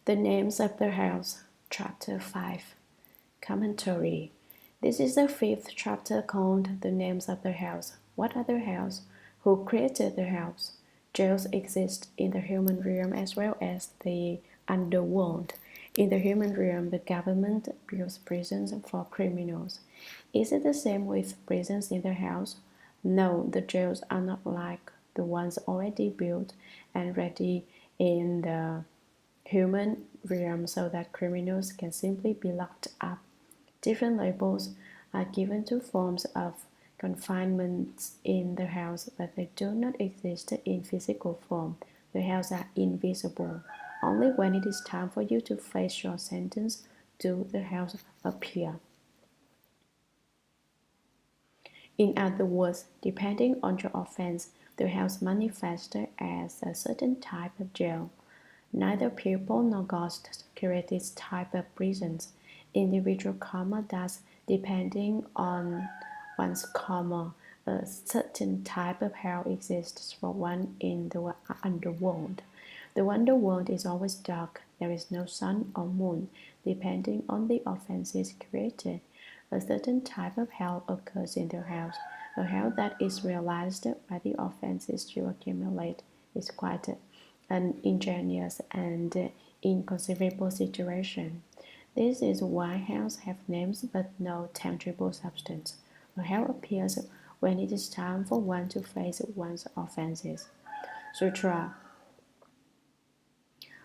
The names of the house, Chapter 5. Commentary. This is the fifth chapter called The Names of the House. What are the house? Who created the house? Jails exist in the human realm as well as the underworld. In the human realm, the government builds prisons for criminals. Is it the same with prisons in the house? No, the jails are not like the ones already built and ready in the human realm so that criminals can simply be locked up. Different labels are given to forms of confinement in the house, but they do not exist in physical form. The house are invisible. Only when it is time for you to face your sentence do the house appear. In other words, depending on your offense, the house manifests as a certain type of jail. Neither people nor ghosts create this type of prisons. Individual karma does, depending on one's karma. A certain type of hell exists for one in the underworld. The underworld is always dark. There is no sun or moon, depending on the offenses created. A certain type of hell occurs in the house. A hell that is realized by the offenses you accumulate is quite an ingenious and inconceivable situation. This is why hells have names but no tangible substance. A hell appears when it is time for one to face one's offenses. Sutra.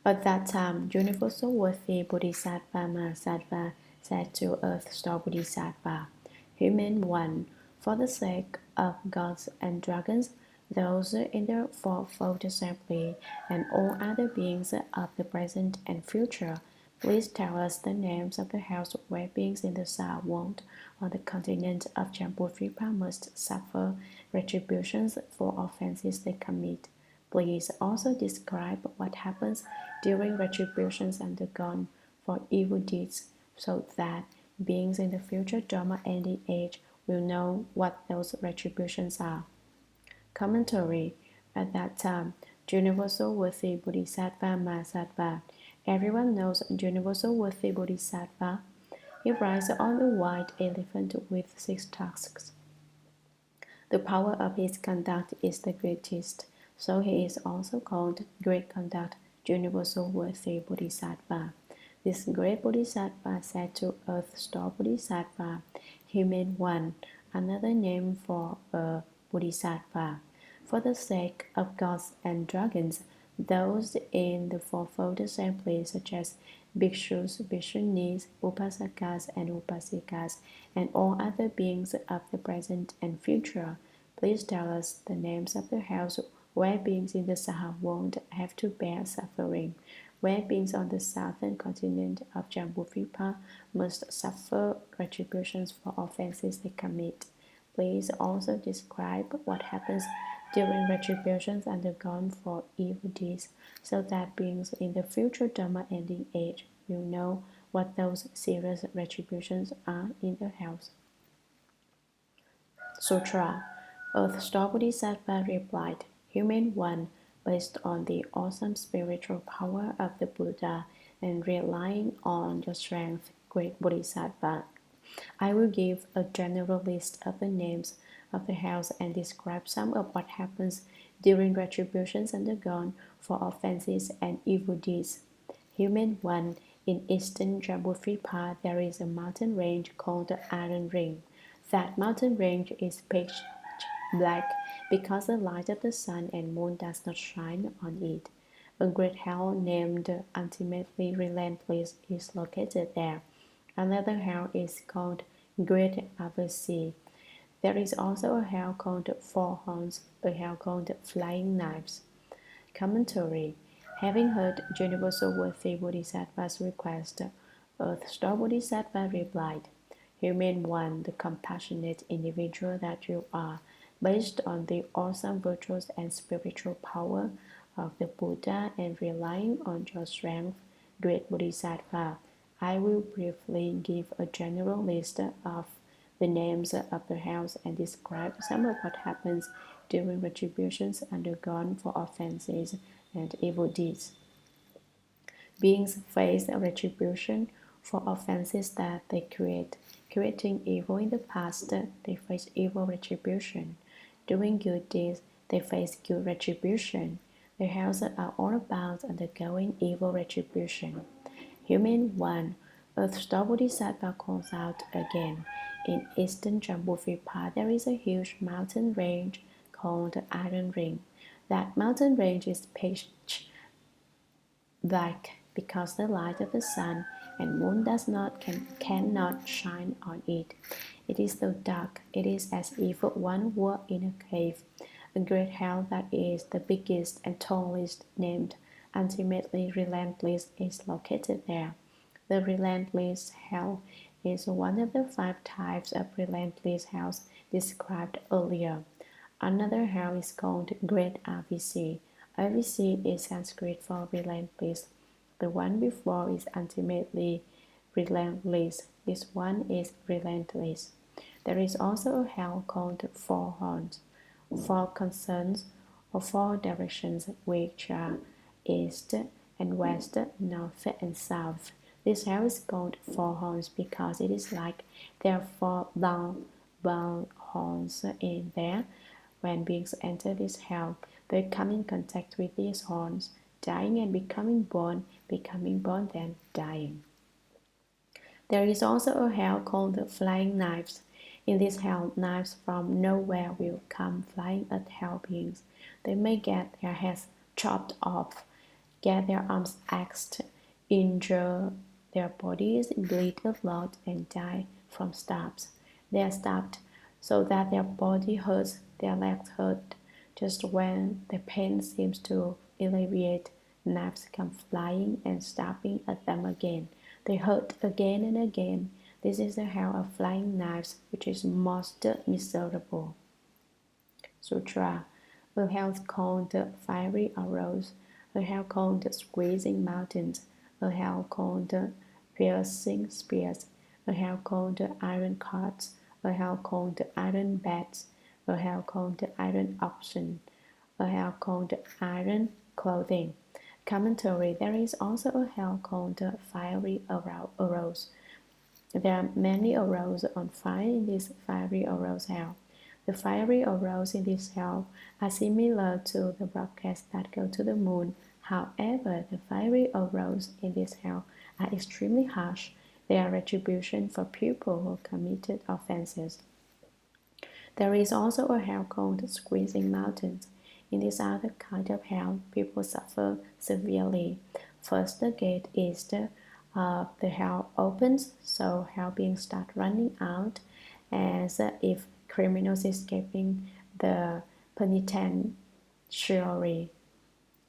At that time, universal worthy Bodhisattva Mahasattva said to Earth Star Bodhisattva, Human one, for the sake of gods and dragons, those in the fourfold assembly, and all other beings of the present and future, please tell us the names of the house where beings in the Sa world on the continent of Jambudvipa must suffer retributions for offenses they commit. Please also describe what happens during retributions undergone for evil deeds so that beings in the future Dharma ending age will know what those retributions are. Commentary. At that time, Universal Worthy Bodhisattva Mahasattva. Everyone knows Universal Worthy Bodhisattva. He rides on the white elephant with 6 tusks. The power of his conduct is the greatest, so he is also called Great Conduct, Universal Worthy Bodhisattva. This great Bodhisattva said to Earth Star Bodhisattva, Human one, another name for a Bodhisattva. For the sake of gods and dragons, those in the fourfold assembly, such as bhikshus, bhikshunis, upasakas, and upasikas, and all other beings of the present and future, please tell us the names of the house where beings in the Saha world have to bear suffering, where beings on the southern continent of Jambudvipa must suffer retributions for offenses they commit. Please also describe what happens during retributions undergone for evil deeds, so that beings in the future Dharma ending age will know what those serious retributions are in the house. Sutra. Earth Star Bodhisattva replied, Human one, based on the awesome spiritual power of the Buddha and relying on your strength, great Bodhisattva, I will give a general list of the names of the house and describe some of what happens during retributions undergone for offenses and evil deeds. Human one, in eastern Jambudvipa there is a mountain range called the Iron Ring. That mountain range is pitch black because the light of the sun and moon does not shine on it. A great hell named Ultimately Relentless is located there. Another hell is called Great Avasi. There is also a hell called Four Horns, a hell called Flying Knives. Commentary. Having heard Universal Worthy Bodhisattva's request, Earth Star Bodhisattva replied, Human one, the compassionate individual that you are, based on the awesome virtues and spiritual power of the Buddha and relying on your strength, great Bodhisattva, I will briefly give a general list of the names of the house and describe some of what happens during retributions undergone for offenses and evil deeds. Beings face retribution for offenses that they create. Creating evil in the past, they face evil retribution. Doing good deeds, they face good retribution. Their hells are all about undergoing evil retribution. Human 1. Earth Star Bodhisattva calls out again. In eastern Jambudvipa, there is a huge mountain range called the Iron Ring. That mountain range is pitch black because the light of the sun and moon cannot shine on it. It is so dark, it is as if one were in a cave. A great hell that is the biggest and tallest named ultimately relentless is located there. The relentless hell is one of the 5 types of relentless hells described earlier. Another hell is called Great RVC. RVC is Sanskrit for relentless. The one before is ultimately relentless. This one is relentless. There is also a hell called Four Horns. 4 concerns or 4 directions, which are east and west, north and south. This hell is called Four Horns because it is like there are 4 long horns in there. When beings enter this hell, they come in contact with these horns, dying and becoming born then dying. There is also a hell called the Flying Knives. In this hell, knives from nowhere will come flying at hell beings. They may get their heads chopped off, get their arms axed, injure their bodies, bleed a lot, and die from stabs. They are stabbed so that their body hurts, their legs hurt. Just when the pain seems to alleviate, knives come flying and stabbing at them again. They hurt again and again. This is the hell of flying knives, which is most miserable. Sutra. A hell called fiery arrows. A hell called squeezing mountains. A hell called piercing spears. A hell called iron carts. A hell called iron beds. A hell called iron oxen. A hell called iron clothing. Commentary. There is also a hell called fiery arrows. There are many arrows on fire in this fiery arrows hell. The fiery arrows in this hell are similar to the rockets that go to the moon. However, the fiery arrows in this hell are extremely harsh. They are retribution for people who committed offenses. There is also a hell called squeezing mountains. In this other kind of hell, people suffer severely. First, the gate east of the hell opens, so hell beings start running out as if criminals escaping the penitentiary.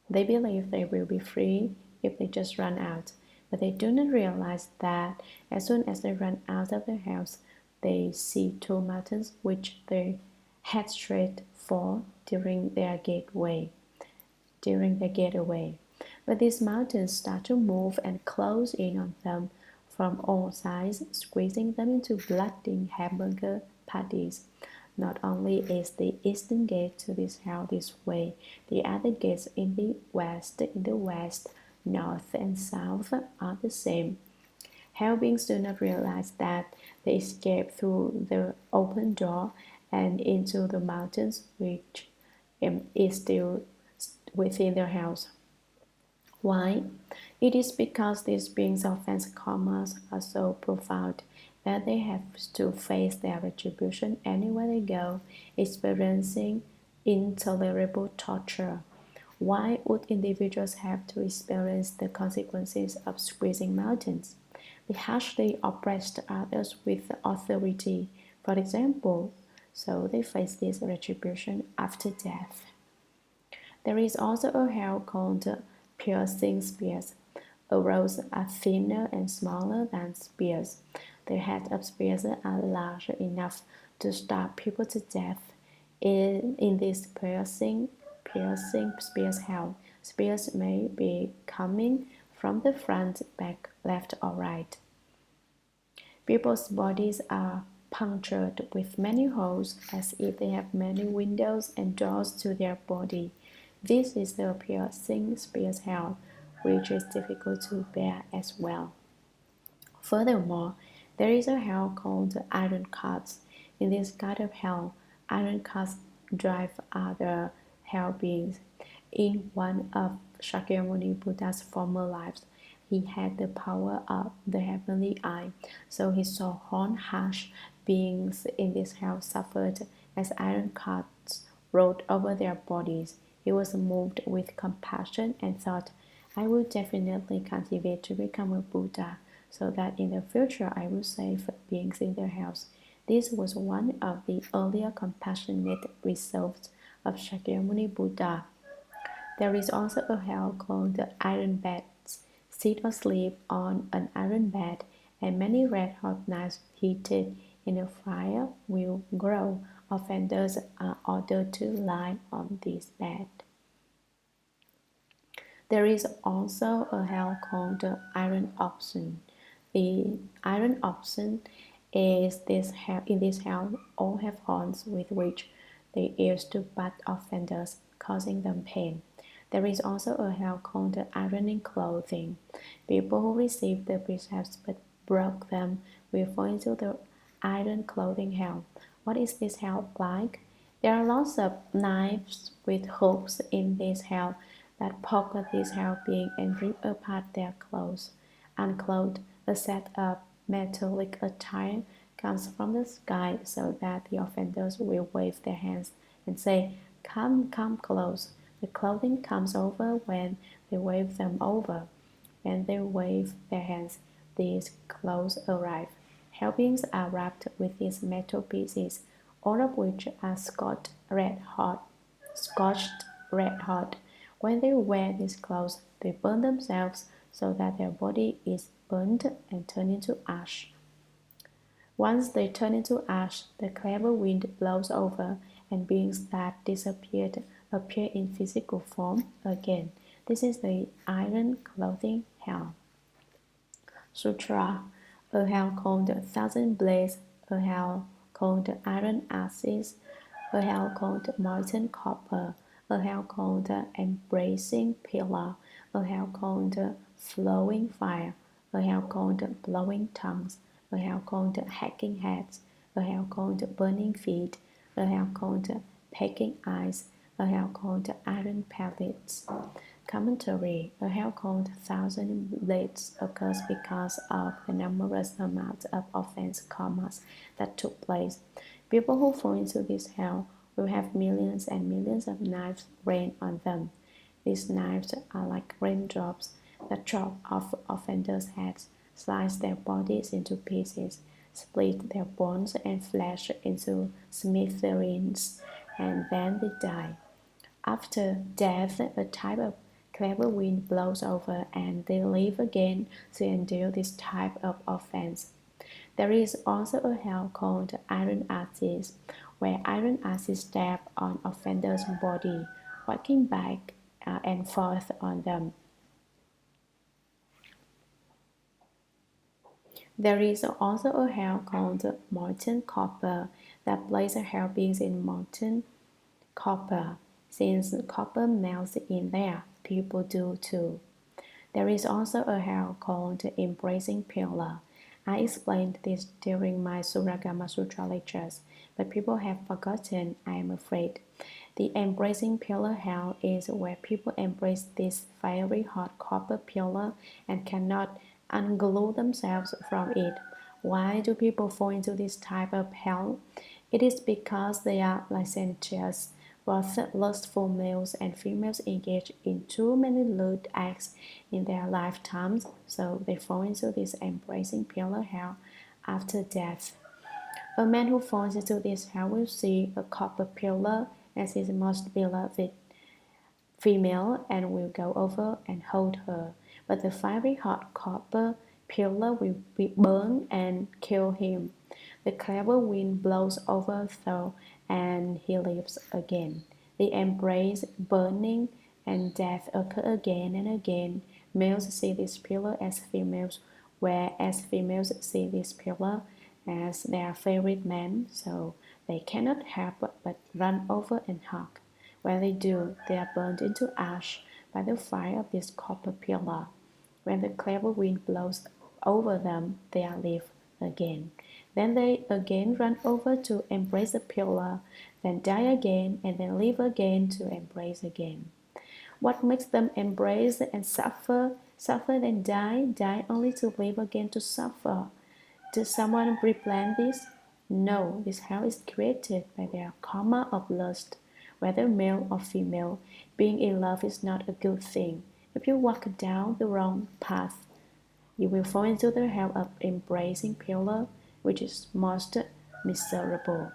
They believe they will be free if they just run out, but they do not realize that as soon as they run out of the house, they see 2 mountains which they head straight for during their getaway. But these mountains start to move and close in on them from all sides, squeezing them into bloody hamburger patties. Not only is the eastern gate to this hell this way, the other gates in the west, north, and south are the same. Hell beings do not realize that they escape through the open door and into the mountains, which is still within their house. Why? It is because these beings' offense karmas are so profound that they have to face their retribution anywhere they go, experiencing intolerable torture. Why would individuals have to experience the consequences of squeezing mountains? They harshly oppressed others with authority, for example, so they face this retribution after death. There is also a hell called piercing spears. Arrows are thinner and smaller than spears. The heads of spears are large enough to stab people to death. In this piercing spears hell, spears may be coming from the front, back, left, or right. People's bodies are punctured with many holes as if they have many windows and doors to their body. This is the piercing spears hell. which is difficult to bear as well. Furthermore, there is a hell called the iron carts. In this kind of hell, iron carts drive other hell beings. In one of Shakyamuni Buddha's former lives, he had the power of the heavenly eye, so he saw harsh beings in this hell suffered as iron carts rode over their bodies. He was moved with compassion and thought, I will definitely cultivate to become a Buddha, so that in the future I will save beings in their hells. This was one of the earlier compassionate resolves of Shakyamuni Buddha. There is also a hell called the iron beds. Sit or sleep on an iron bed, and many red-hot knives heated in a fire will grow. Offenders are ordered to lie on this bed. There is also a hell called the iron oxen. The iron oxen is this hell. In this hell, all have horns with which they use to butt offenders, causing them pain. There is also a hell called the ironing clothing. People who received the precepts but broke them will fall into the iron clothing hell. What is this hell like? There are lots of knives with hooks in this hell that poke at this hell being and rip apart their clothes. Unclothed, a set of metallic attire comes from the sky so that the offenders will wave their hands and say, Come, come close. The clothing comes over when they wave them over. When they wave their hands, these clothes arrive. Hell beings are wrapped with these metal pieces, all of which are scorched red hot. When they wear these clothes, they burn themselves so that their body is burnt and turned into ash. Once they turn into ash, the clever wind blows over, and beings that disappeared appear in physical form again. This is the iron clothing hell. Sutra, a hell called 1,000 blades, a hell called iron axis, a hell called molten copper, a hell called embracing pillar, a hell called flowing fire, a hell called blowing tongues, a hell called hacking heads, a hell called burning feet, a hell called pecking eyes, a hell called iron pellets. Commentary: a hell called 1,000 blades occurs because of the numerous amounts of offense karmas that took place. People who fall into this hell will have millions and millions of knives rain on them. These knives are like raindrops that drop off offenders' heads, slice their bodies into pieces, split their bones and flesh into smithereens, and then they die. After death, a type of clever wind blows over, and they live again to endure this type of offense. There is also a hell called iron axis, where iron axes stab on offenders' body, walking back and forth on them. There is also a hell called molten copper that places hell beings in molten copper. Since copper melts in there, people do too. There is also a hell called embracing pillar. I explained this during my Shuragama Sutra lectures, but people have forgotten, I am afraid. The embracing pillar hell is where people embrace this fiery hot copper pillar and cannot unglue themselves from it. Why do people fall into this type of hell? It is because they are licentious. Both lustful males and females engage in too many lewd acts in their lifetimes, so they fall into this embracing pillar hell after death. A man who falls into this hell will see a copper pillar as his most beloved female and will go over and hold her, but the fiery hot copper pillar will be burned and kill him. The clever wind blows over though, and he lives again. The embrace, burning, and death occur again and again. Males see this pillar as females, whereas females see this pillar as their favorite man, so they cannot help but run over and hug. When they do, they are burned into ash. by the fire of this copper pillar. When the clever wind blows over them, they are live again. Then they again run over to embrace the pillar, then die again, and then live again to embrace again. What makes them embrace and suffer, suffer then die, die only to live again to suffer? Did someone pre-plan this? No, this hell is created by their karma of lust, whether male or female. Being in love is not a good thing. If you walk down the wrong path, you will fall into the hell of embracing pillar, which is most miserable.